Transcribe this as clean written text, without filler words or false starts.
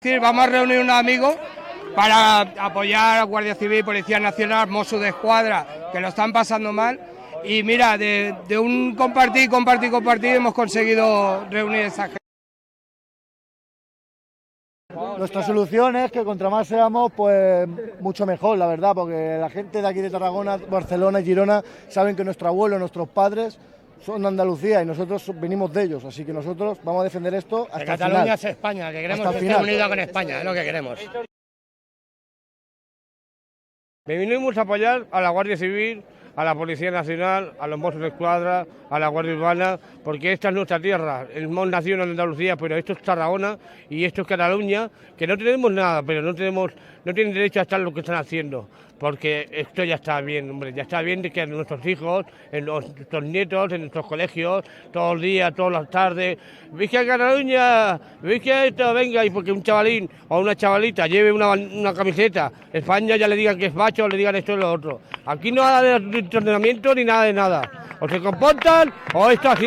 decir, vamos a reunir unos amigos para apoyar a Guardia Civil, Policía Nacional, Mossos de Escuadra, que lo están pasando mal. Y mira, de un compartir hemos conseguido reunir esa gente. Nuestra solución es que contra más seamos, pues mucho mejor, la verdad, porque la gente de aquí de Tarragona, Barcelona y Girona saben que nuestro abuelo, nuestros padres son de Andalucía y nosotros venimos de ellos, así que nosotros vamos a defender esto hasta el final. Cataluña es España, que queremos que esté unida con España, es lo que queremos. Venimos a apoyar a la Guardia Civil, a la Policía Nacional, a los Mossos de Escuadra, a la Guardia Urbana, porque esta es nuestra tierra. Hemos nacido en Andalucía, pero esto es Tarragona y esto es Cataluña, que no tenemos nada, pero no tienen derecho a estar lo que están haciendo, porque esto ya está bien, hombre, ya está bien de que nuestros hijos, nuestros nietos, en nuestros colegios, todos los días, todas las tardes, ¿veis que a Cataluña? ¿Veis que esto? Venga, y porque un chavalín o una chavalita lleve una camiseta, España ya le digan que es macho, o le digan esto y lo otro. Aquí no hay entrenamiento ni nada de nada. O se comportan o esto así.